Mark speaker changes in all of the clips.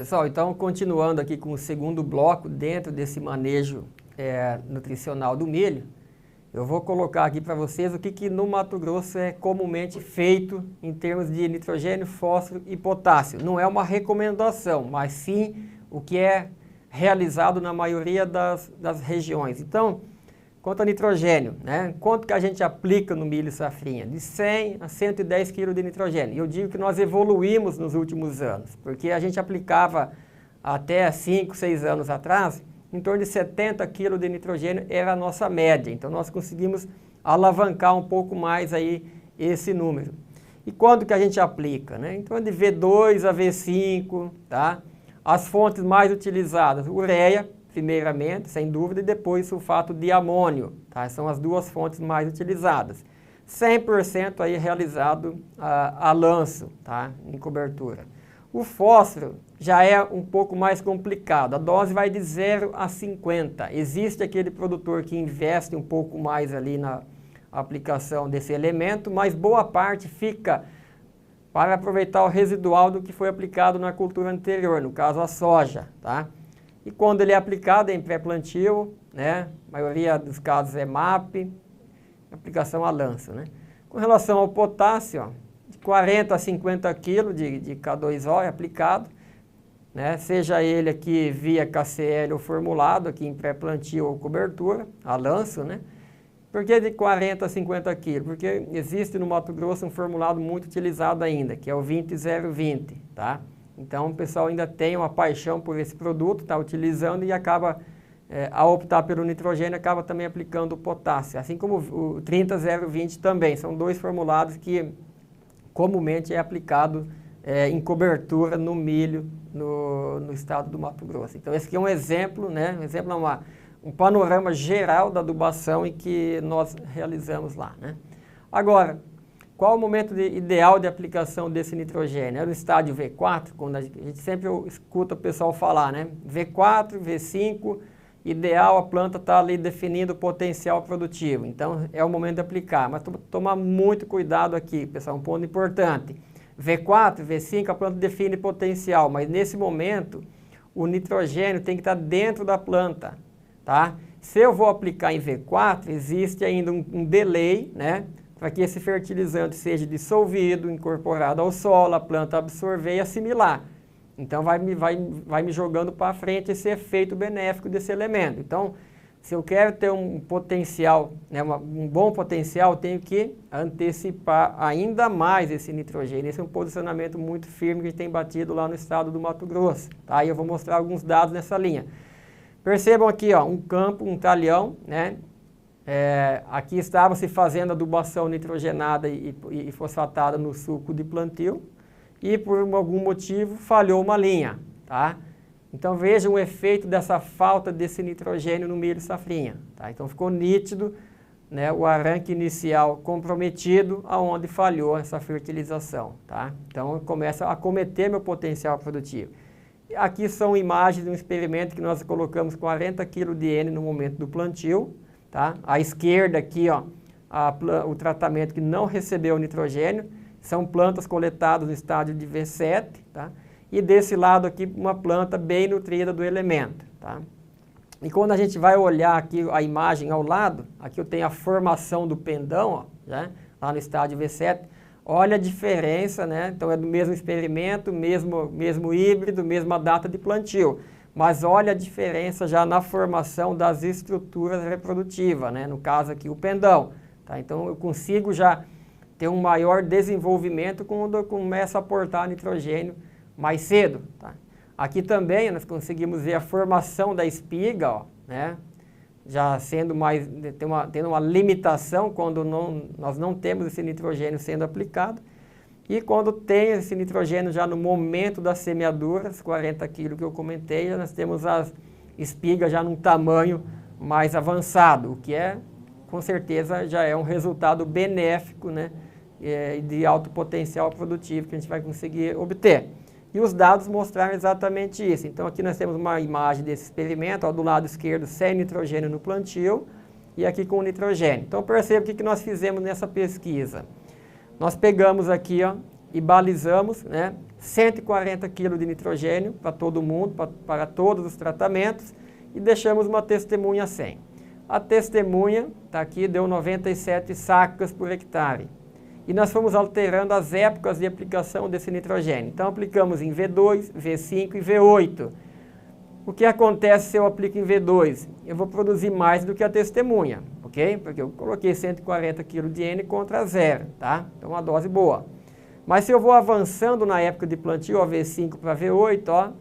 Speaker 1: Pessoal, então continuando aqui com o segundo bloco dentro desse manejo nutricional do milho, eu vou colocar aqui para vocês o que no Mato Grosso é comumente feito em termos de nitrogênio, fósforo e potássio. Não é uma recomendação, mas sim o que é realizado na maioria das regiões. Então, quanto a nitrogênio, né? Quanto que a gente aplica no milho safrinha? De 100 a 110 kg de nitrogênio. E eu digo que nós evoluímos nos últimos anos, porque a gente aplicava até 5, 6 anos atrás, em torno de 70 kg de nitrogênio era a nossa média. Então nós conseguimos alavancar um pouco mais aí esse número. E quando que a gente aplica, né? Em torno de V2 a V5, tá? As fontes mais utilizadas, ureia, primeiramente, sem dúvida, e depois sulfato de amônio, tá? São as duas fontes mais utilizadas. 100% aí realizado a lanço, tá? Em cobertura. O fósforo já é um pouco mais complicado, a dose vai de 0 a 50. Existe aquele produtor que investe um pouco mais ali na aplicação desse elemento, mas boa parte fica para aproveitar o residual do que foi aplicado na cultura anterior, no caso a soja, tá? E quando ele é aplicado em pré-plantio, né, a maioria dos casos é MAP, aplicação a lanço, né? Com relação ao potássio, ó, de 40 a 50 kg de K2O é aplicado, né, seja ele aqui via KCl ou formulado, aqui em pré-plantio ou cobertura, a lanço, né? Por que de 40 a 50 kg? Porque existe no Mato Grosso um formulado muito utilizado ainda, que é o 20020, tá? Então o pessoal ainda tem uma paixão por esse produto, está utilizando e acaba, ao optar pelo nitrogênio, acaba também aplicando o potássio. Assim como o 30020 também, são dois formulados que comumente é aplicado em cobertura no milho no estado do Mato Grosso. Então esse aqui é um exemplo, né? Um exemplo, um panorama geral da adubação em que nós realizamos lá, né? Agora, qual o momento ideal de aplicação desse nitrogênio? É no estádio V4, quando a gente sempre escuta o pessoal falar, né? V4, V5, ideal, a planta está ali definindo o potencial produtivo. Então, é o momento de aplicar. Mas tomar muito cuidado aqui, pessoal, um ponto importante. V4, V5, a planta define potencial, mas nesse momento, o nitrogênio tem que estar dentro da planta, tá? Se eu vou aplicar em V4, existe ainda um delay, né? Para que esse fertilizante seja dissolvido, incorporado ao solo, a planta absorver e assimilar. Então vai me jogando para frente esse efeito benéfico desse elemento. Então, se eu quero ter um potencial, né, um bom potencial, eu tenho que antecipar ainda mais esse nitrogênio. Esse é um posicionamento muito firme que a gente tem batido lá no estado do Mato Grosso. Tá? E eu vou mostrar alguns dados nessa linha. Percebam aqui, ó, um campo, um talhão, né? Aqui estava se fazendo adubação nitrogenada e fosfatada no suco de plantio e por algum motivo falhou uma linha, tá? Então vejam o efeito dessa falta desse nitrogênio no milho safrinha, tá? Então ficou nítido, né, o arranque inicial comprometido aonde falhou essa fertilização, tá? Então começa a acometer meu potencial produtivo. Aqui são imagens de um experimento que nós colocamos 40 kg de N no momento do plantio. Tá? À esquerda aqui, ó, o tratamento que não recebeu nitrogênio, são plantas coletadas no estádio de V7, tá? E desse lado aqui uma planta bem nutrida do elemento, tá? E quando a gente vai olhar aqui a imagem ao lado, aqui eu tenho a formação do pendão, ó, né? Lá no estádio V7, olha a diferença, né? Então é do mesmo experimento, mesmo híbrido, mesma data de plantio. Mas olha a diferença já na formação das estruturas reprodutivas, né? No caso aqui o pendão, tá? Então eu consigo já ter um maior desenvolvimento quando eu começo a aportar nitrogênio mais cedo, tá? Aqui também nós conseguimos ver a formação da espiga, ó, né? Já sendo mais, tendo uma limitação quando nós não temos esse nitrogênio sendo aplicado. E quando tem esse nitrogênio já no momento da semeadura, os 40 kg que eu comentei, nós temos as espigas já num tamanho mais avançado, o que com certeza, já é um resultado benéfico, né, de alto potencial produtivo que a gente vai conseguir obter. E os dados mostraram exatamente isso. Então aqui nós temos uma imagem desse experimento, ó, do lado esquerdo sem nitrogênio no plantio e aqui com nitrogênio. Então perceba o que nós fizemos nessa pesquisa. Nós pegamos aqui, ó, e balizamos, né, 140 kg de nitrogênio para todo mundo, para todos os tratamentos, e deixamos uma testemunha sem. A testemunha, está aqui, deu 97 sacas por hectare. E nós fomos alterando as épocas de aplicação desse nitrogênio. Então aplicamos em V2, V5 e V8. O que acontece se eu aplico em V2? Eu vou produzir mais do que a testemunha, ok? Porque eu coloquei 140 kg de N contra 0, tá? Então uma dose boa. Mas se eu vou avançando na época de plantio, ó, V5 para V8, ó,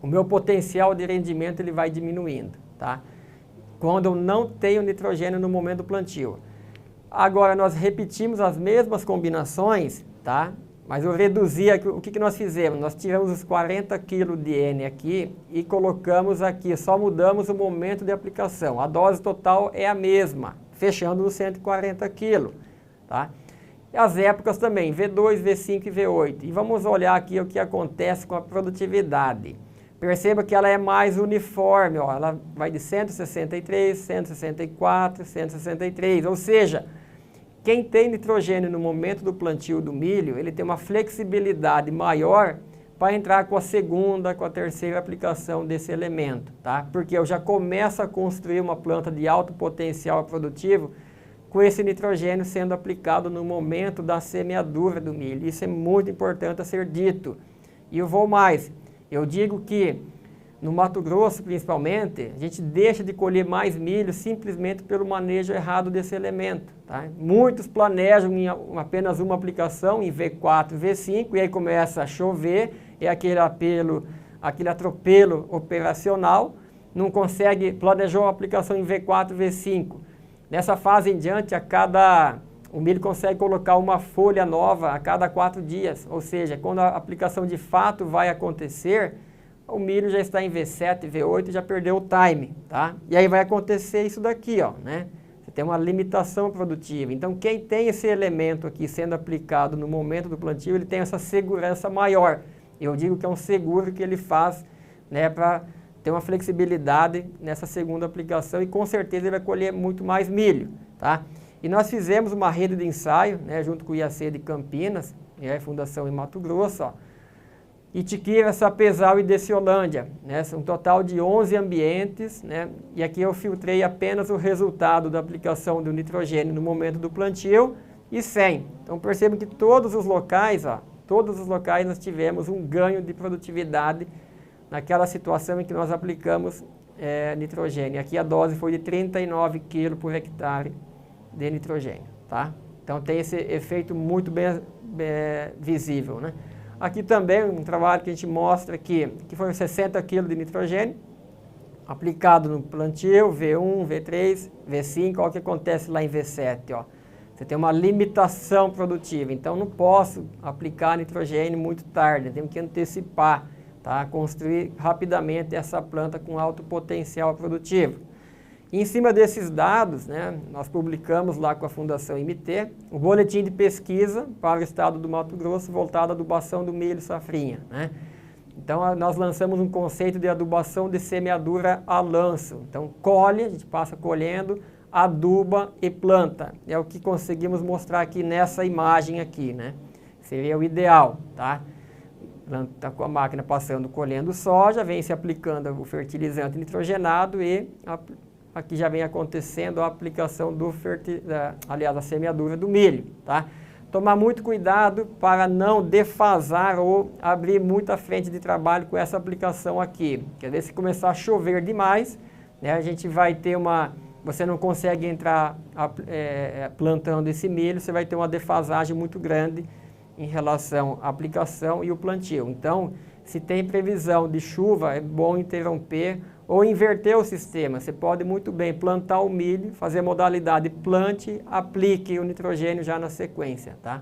Speaker 1: o meu potencial de rendimento ele vai diminuindo, tá? Quando eu não tenho nitrogênio no momento do plantio. Agora nós repetimos as mesmas combinações, tá? Mas eu reduzi aqui, o que nós fizemos? Nós tiramos os 40 kg de N aqui e colocamos aqui, só mudamos o momento de aplicação. A dose total é a mesma, fechando nos 140 kg, tá? E as épocas também, V2, V5 e V8. E vamos olhar aqui o que acontece com a produtividade. Perceba que ela é mais uniforme, ó, ela vai de 163, 164, 163, ou seja, quem tem nitrogênio no momento do plantio do milho, ele tem uma flexibilidade maior para entrar com a segunda, com a terceira aplicação desse elemento, tá? Porque eu já começo a construir uma planta de alto potencial produtivo com esse nitrogênio sendo aplicado no momento da semeadura do milho. Isso é muito importante a ser dito. E eu vou mais, eu digo que no Mato Grosso, principalmente, a gente deixa de colher mais milho simplesmente pelo manejo errado desse elemento, tá? Muitos planejam em apenas uma aplicação, em V4, V5, e aí começa a chover, é aquele atropelo operacional, não consegue, planejou uma aplicação em V4, V5. Nessa fase em diante, o milho consegue colocar uma folha nova a cada 4 dias, ou seja, quando a aplicação de fato vai acontecer, o milho já está em V7, V8 e já perdeu o time, tá? E aí vai acontecer isso daqui, ó, né? Você tem uma limitação produtiva. Então, quem tem esse elemento aqui sendo aplicado no momento do plantio, ele tem essa segurança maior. Eu digo que é um seguro que ele faz, né, para ter uma flexibilidade nessa segunda aplicação e com certeza ele vai colher muito mais milho, tá? E nós fizemos uma rede de ensaio, né, junto com o IAC de Campinas, e a Fundação em Mato Grosso, ó, Itiquira, Sapezal e Deciolândia, né? Um total de 11 ambientes, né? E aqui eu filtrei apenas o resultado da aplicação do nitrogênio no momento do plantio e 100. Então percebam que todos os locais nós tivemos um ganho de produtividade naquela situação em que nós aplicamos nitrogênio. Aqui a dose foi de 39 kg por hectare de nitrogênio, tá? Então tem esse efeito muito bem visível, né? Aqui também um trabalho que a gente mostra aqui, que foi 60 kg de nitrogênio, aplicado no plantio, V1, V3, V5, olha o que acontece lá em V7, ó. Você tem uma limitação produtiva, então não posso aplicar nitrogênio muito tarde, temos que antecipar, tá? Construir rapidamente essa planta com alto potencial produtivo. E em cima desses dados, né, nós publicamos lá com a Fundação IMT o boletim de pesquisa para o estado do Mato Grosso voltado à adubação do milho safrinha, né? Então nós lançamos um conceito de adubação de semeadura a lanço. Então colhe, a gente passa colhendo, aduba e planta. É o que conseguimos mostrar aqui nessa imagem aqui, né? Seria o ideal, tá? Tá com a máquina passando, colhendo soja, vem se aplicando o fertilizante nitrogenado e aqui já vem acontecendo a aplicação a semeadura do milho, tá? Tomar muito cuidado para não defasar ou abrir muita frente de trabalho com essa aplicação aqui. Quer dizer, se começar a chover demais, né, a gente vai ter você não consegue entrar plantando esse milho, você vai ter uma defasagem muito grande em relação à aplicação e o plantio. Então, se tem previsão de chuva, é bom interromper ou inverter o sistema. Você pode muito bem plantar o milho, fazer a modalidade plante, aplique o nitrogênio já na sequência, tá?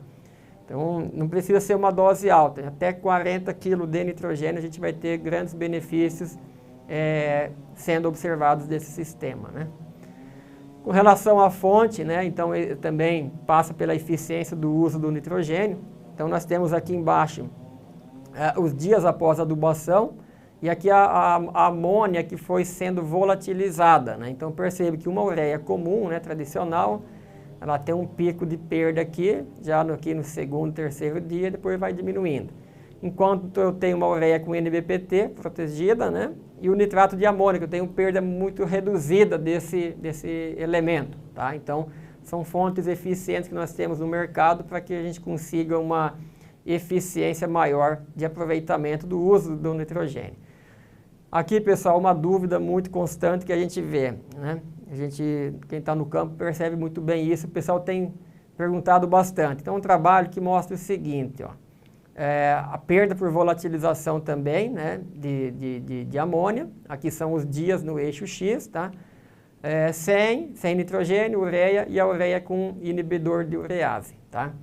Speaker 1: Então, não precisa ser uma dose alta. Até 40 kg de nitrogênio a gente vai ter grandes benefícios sendo observados desse sistema, né? Com relação à fonte, né? Então, ele também passa pela eficiência do uso do nitrogênio. Então, nós temos aqui embaixo os dias após a adubação, e aqui a amônia que foi sendo volatilizada, né? Então percebe que uma ureia comum, né, tradicional, ela tem um pico de perda aqui, já aqui no segundo, terceiro dia, depois vai diminuindo. Enquanto eu tenho uma ureia com NBPT protegida, né? E o nitrato de amônio, que eu tenho perda muito reduzida desse elemento, tá? Então, são fontes eficientes que nós temos no mercado para que a gente consiga uma eficiência maior de aproveitamento do uso do nitrogênio. Aqui, pessoal, uma dúvida muito constante que a gente vê, né? Quem está no campo percebe muito bem isso, o pessoal tem perguntado bastante. Então, um trabalho que mostra o seguinte, ó, a perda por volatilização também, né, de amônia, aqui são os dias no eixo X, tá? Sem nitrogênio, ureia e a ureia com inibidor de urease, tá?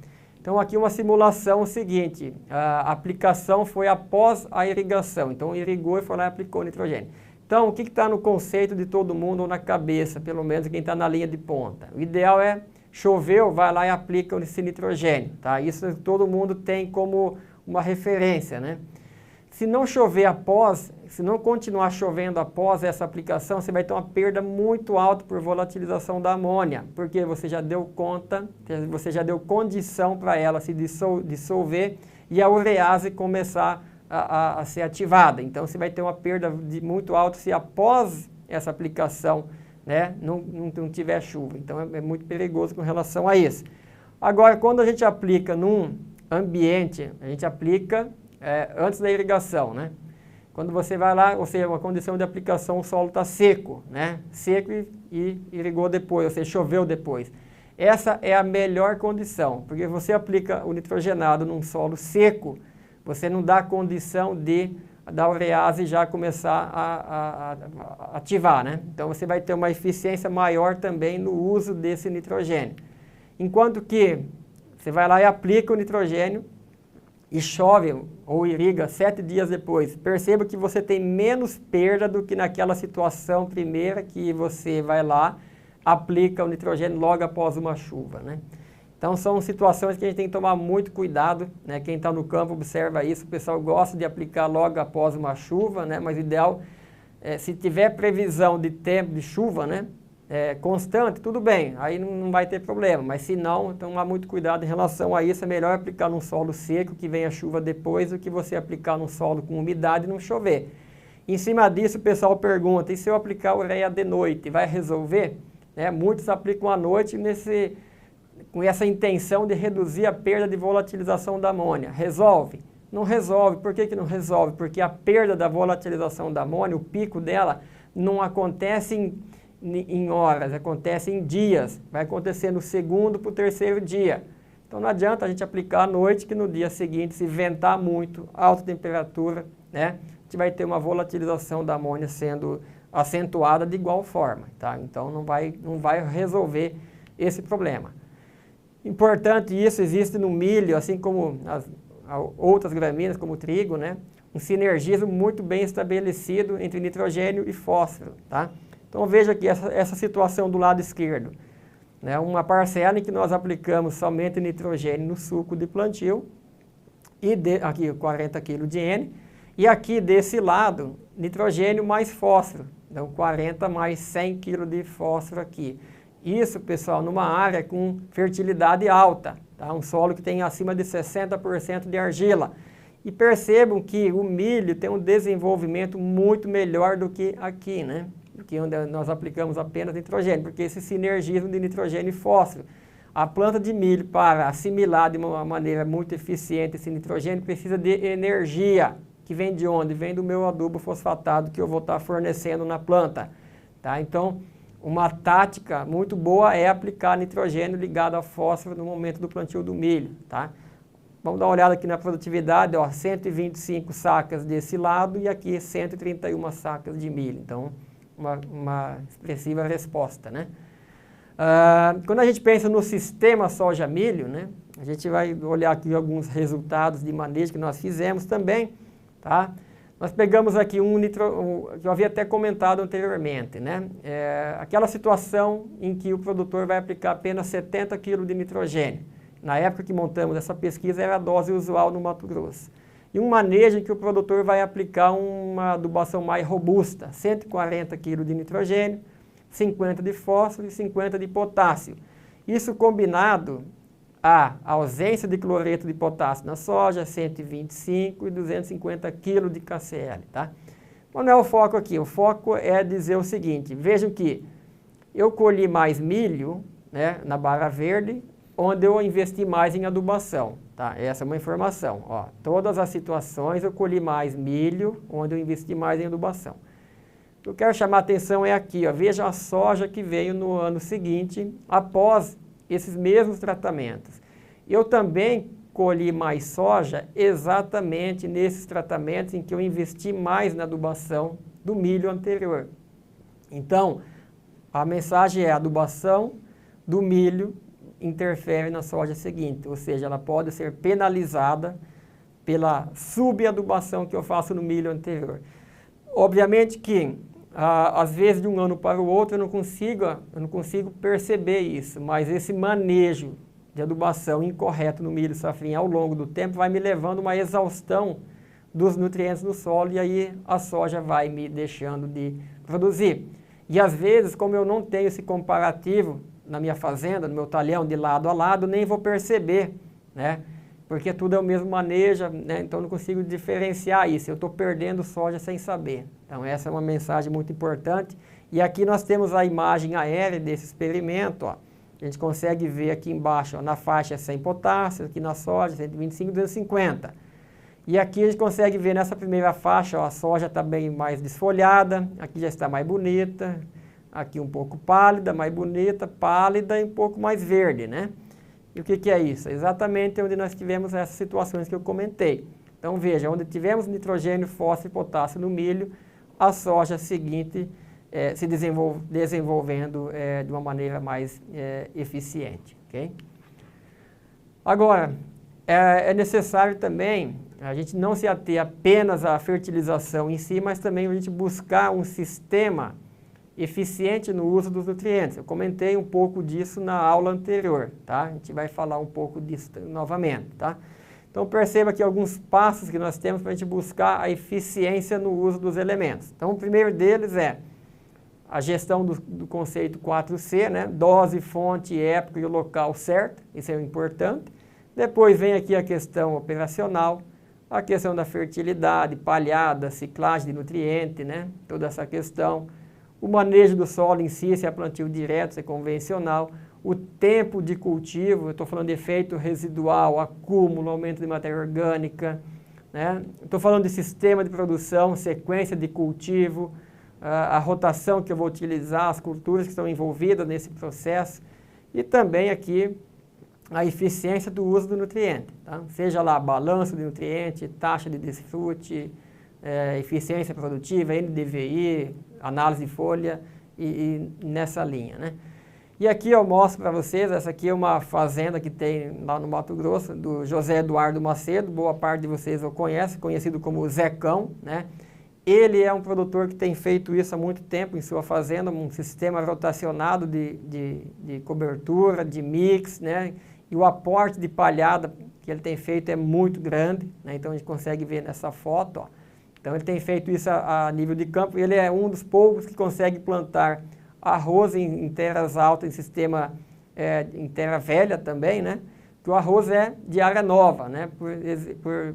Speaker 1: Então, aqui uma simulação seguinte, a aplicação foi após a irrigação, então irrigou e foi lá e aplicou nitrogênio. Então, o que está no conceito de todo mundo ou na cabeça, pelo menos quem está na linha de ponta? O ideal é, choveu, vai lá e aplica esse nitrogênio, tá? Isso todo mundo tem como uma referência, né? Se não chover após, se não continuar chovendo após essa aplicação, você vai ter uma perda muito alta por volatilização da amônia, porque você já deu conta, você já deu condição para ela se dissolver e a urease começar a ser ativada. Então, você vai ter uma perda muito alta se após essa aplicação, né, não tiver chuva. Então, é muito perigoso com relação a isso. Agora, quando a gente aplica num ambiente, a gente aplica antes da irrigação, né? Quando você vai lá, ou seja, uma condição de aplicação, o solo está seco, né? Seco e irrigou depois, ou seja, choveu depois. Essa é a melhor condição, porque você aplica o nitrogenado num solo seco, você não dá condição da urease já começar a ativar, né? Então você vai ter uma eficiência maior também no uso desse nitrogênio. Enquanto que você vai lá e aplica o nitrogênio e chove ou irriga 7 dias depois, perceba que você tem menos perda do que naquela situação primeira que você vai lá, aplica o nitrogênio logo após uma chuva, né? Então, são situações que a gente tem que tomar muito cuidado, né? Quem está no campo observa isso, o pessoal gosta de aplicar logo após uma chuva, né? Mas o ideal, se tiver previsão de tempo de chuva, né? Constante, tudo bem, aí não vai ter problema, mas se não, então tomar muito cuidado em relação a isso, é melhor aplicar num solo seco, que venha a chuva depois, do que você aplicar num solo com umidade e não chover. Em cima disso, o pessoal pergunta, e se eu aplicar ureia de noite, vai resolver? Muitos aplicam à noite com essa intenção de reduzir a perda de volatilização da amônia. Resolve? Não resolve. Por que não resolve? Porque a perda da volatilização da amônia, o pico dela, não acontece em horas, acontece em dias. Vai acontecer no segundo para o terceiro dia. Então não adianta a gente aplicar à noite, que no dia seguinte, se ventar muito, alta temperatura, né, a gente vai ter uma volatilização da amônia sendo acentuada de igual forma, tá? Então não vai resolver esse problema. Importante isso, existe no milho, assim como as outras gramíneas, como o trigo, né? Um sinergismo muito bem estabelecido entre nitrogênio e fósforo, tá? Então veja aqui essa situação do lado esquerdo, né? Uma parcela em que nós aplicamos somente nitrogênio no suco de plantio, e aqui 40 kg de N, e aqui desse lado, nitrogênio mais fósforo, então 40 mais 100 kg de fósforo aqui. Isso, pessoal, numa área com fertilidade alta, tá? Um solo que tem acima de 60% de argila. E percebam que o milho tem um desenvolvimento muito melhor do que aqui, né? Do que onde nós aplicamos apenas nitrogênio, porque esse sinergismo de nitrogênio e fósforo. A planta de milho, para assimilar de uma maneira muito eficiente esse nitrogênio, precisa de energia, que vem de onde? Vem do meu adubo fosfatado que eu vou estar fornecendo na planta, tá? Então, uma tática muito boa é aplicar nitrogênio ligado a fósforo no momento do plantio do milho, tá? Vamos dar uma olhada aqui na produtividade, ó, 125 sacas desse lado e aqui 131 sacas de milho. Então, uma expressiva resposta, né? Quando a gente pensa no sistema soja-milho, né? A gente vai olhar aqui alguns resultados de manejo que nós fizemos também, tá? Nós pegamos aqui que eu havia até comentado anteriormente, né? Aquela situação em que o produtor vai aplicar apenas 70 kg de nitrogênio. Na época que montamos essa pesquisa, era a dose usual no Mato Grosso. E um manejo em que o produtor vai aplicar uma adubação mais robusta, 140 kg de nitrogênio, 50 de fósforo e 50 de potássio. Isso combinado à ausência de cloreto de potássio na soja, 125 e 250 kg de KCl, tá? Mas não é o foco aqui, o foco é dizer o seguinte, vejam que eu colhi mais milho, né, na barra verde, onde eu investi mais em adubação, tá? Essa é uma informação, ó. Todas as situações eu colhi mais milho, onde eu investi mais em adubação. O que eu quero chamar a atenção é aqui, ó, veja a soja que veio no ano seguinte, após esses mesmos tratamentos. Eu também colhi mais soja exatamente nesses tratamentos em que eu investi mais na adubação do milho anterior. Então, a mensagem é: a adubação do milho interfere na soja seguinte, ou seja, ela pode ser penalizada pela subadubação que eu faço no milho anterior. Obviamente que, às vezes, de um ano para o outro, eu não consigo perceber isso, mas esse manejo de adubação incorreto no milho safrinha ao longo do tempo vai me levando a uma exaustão dos nutrientes no solo, e aí a soja vai me deixando de produzir. E às vezes, como eu não tenho esse comparativo na minha fazenda, no meu talhão, de lado a lado, nem vou perceber, né? Porque tudo é o mesmo manejo, né? Então não consigo diferenciar isso, eu estou perdendo soja sem saber. Então essa é uma mensagem muito importante. E aqui nós temos a imagem aérea desse experimento, ó. A gente consegue ver aqui embaixo, ó, na faixa 100 potássio, aqui na soja 125 e 250. E aqui a gente consegue ver nessa primeira faixa, ó, a soja está bem mais desfolhada, aqui já está mais bonita, aqui um pouco pálida, mais bonita, pálida e um pouco mais verde, né? E o que é isso? Exatamente onde nós tivemos essas situações que eu comentei. Então veja, onde tivemos nitrogênio, fósforo e potássio no milho, a soja seguinte se desenvolvendo de uma maneira mais eficiente. Okay? Agora, é necessário também a gente não se ater apenas à fertilização em si, mas também a gente buscar um sistema eficiente no uso dos nutrientes. Eu comentei um pouco disso na aula anterior, tá? A gente vai falar um pouco disso novamente, tá? Então perceba aqui alguns passos que nós temos para a gente buscar a eficiência no uso dos elementos. Então o primeiro deles é a gestão do conceito 4C, né? Dose, fonte, época e o local certo, isso é importante. Depois vem aqui a questão operacional, a questão da fertilidade, palhada, ciclagem de nutriente, né? Toda essa questão. O manejo do solo em si, se é plantio direto, se é convencional. O tempo de cultivo, eu estou falando de efeito residual, acúmulo, aumento de matéria orgânica, né? Estou falando de sistema de produção, sequência de cultivo, a rotação que eu vou utilizar, as culturas que estão envolvidas nesse processo e também aqui a eficiência do uso do nutriente, tá? Seja lá balanço de nutriente, taxa de desfrute, eficiência produtiva, NDVI, análise de folha e nessa linha, né? E aqui eu mostro para vocês, essa aqui é uma fazenda que tem lá no Mato Grosso, do José Eduardo Macedo, boa parte de vocês o conhece, conhecido como Zecão, né? Ele é um produtor que tem feito isso há muito tempo em sua fazenda, um sistema rotacionado de cobertura, de mix, né? E o aporte de palhada que ele tem feito é muito grande, né? Então a gente consegue ver nessa foto, ó. Então ele tem feito isso a nível de campo, ele é um dos poucos que consegue plantar arroz em terras altas, em sistema em terra velha também, né? Que o arroz é de área nova, né? Por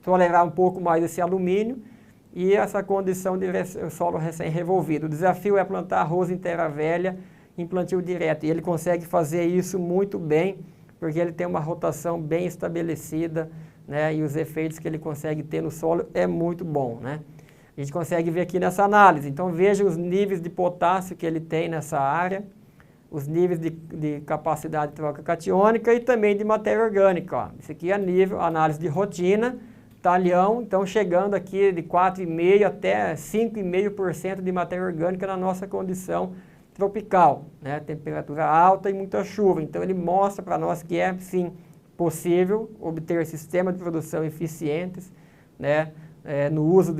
Speaker 1: tolerar um pouco mais esse alumínio e essa condição de solo recém-revolvido. O desafio é plantar arroz em terra velha, em plantio direto, e ele consegue fazer isso muito bem, porque ele tem uma rotação bem estabelecida, né, e os efeitos que ele consegue ter no solo é muito bom, né? A gente consegue ver aqui nessa análise. Então veja os níveis de potássio que ele tem nessa área, os níveis de capacidade de troca catiônica e também de matéria orgânica, ó. Isso aqui é nível, análise de rotina, talhão, então chegando aqui de 4,5% até 5,5% de matéria orgânica na nossa condição tropical, né? Temperatura alta e muita chuva. Então ele mostra para nós que é, sim, possível obter sistemas de produção eficientes, né? No uso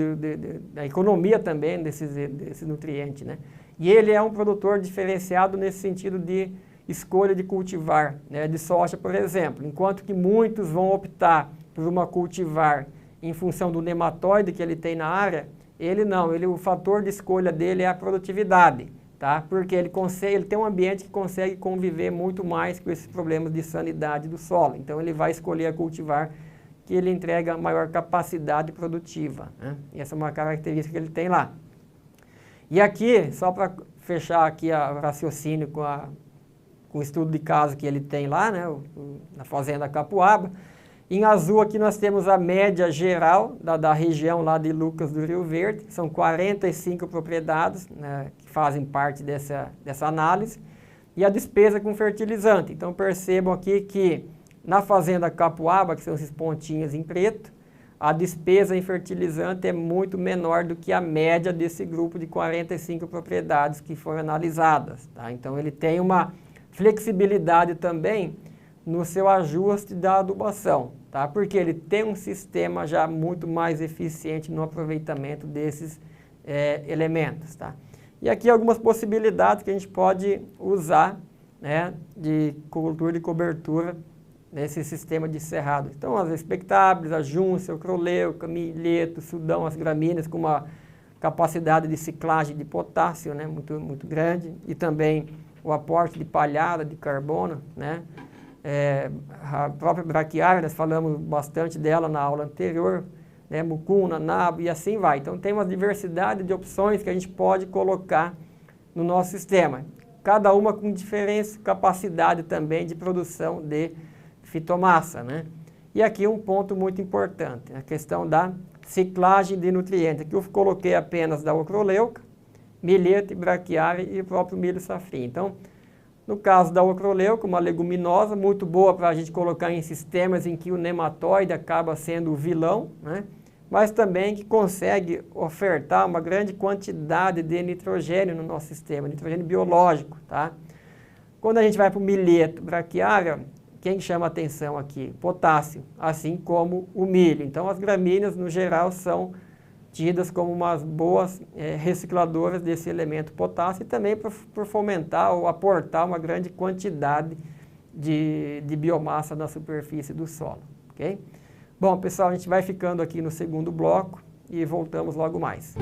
Speaker 1: da economia também desse nutriente, né? E ele é um produtor diferenciado nesse sentido de escolha de cultivar, né? De soja, por exemplo, enquanto que muitos vão optar por uma cultivar em função do nematóide que ele tem na área, ele não, o fator de escolha dele é a produtividade. tá? Porque ele tem um ambiente que consegue conviver muito mais com esses problemas de sanidade do solo. Então ele vai escolher a cultivar que ele entrega maior capacidade produtiva, né? E essa é uma característica que ele tem lá. E aqui, só para fechar aqui o raciocínio com o estudo de caso que ele tem lá, né, na fazenda Capuaba, em azul aqui nós temos a média geral da região lá de Lucas do Rio Verde, são 45 propriedades, né, que fazem parte dessa análise, e a despesa com fertilizante. Então percebam aqui que na fazenda Capuaba, que são esses pontinhos em preto, a despesa em fertilizante é muito menor do que a média desse grupo de 45 propriedades que foram analisadas, tá? Então ele tem uma flexibilidade também no seu ajuste da adubação, tá? Porque ele tem um sistema já muito mais eficiente no aproveitamento desses elementos, tá? E aqui algumas possibilidades que a gente pode usar, né, de cultura de cobertura nesse sistema de cerrado. Então, as expectáveis, a júncia, o croleuca, milheto, sudão, as gramíneas com uma capacidade de ciclagem de potássio, né, muito grande, e também o aporte de palhada, de carbono, né. A própria braquiária, nós falamos bastante dela na aula anterior, né, mucuna, nabo e assim vai. Então, tem uma diversidade de opções que a gente pode colocar no nosso sistema, cada uma com diferente capacidade também de produção de fitomassa, né? E aqui um ponto muito importante, a questão da ciclagem de nutrientes. Aqui eu coloquei apenas da ocroleuca, milheto, braquiária e o próprio milho safrinha. Então, no caso da ocroleuca, uma leguminosa muito boa para a gente colocar em sistemas em que o nematóide acaba sendo o vilão, né? Mas também que consegue ofertar uma grande quantidade de nitrogênio no nosso sistema, nitrogênio biológico, tá? Quando a gente vai para o milheto, braquiária, quem chama atenção aqui? Potássio, assim como o milho. Então, as gramíneas, no geral, são tidas como umas boas recicladoras desse elemento potássio e também por fomentar ou aportar uma grande quantidade de biomassa na superfície do solo, ok? Bom, pessoal, a gente vai ficando aqui no segundo bloco e voltamos logo mais.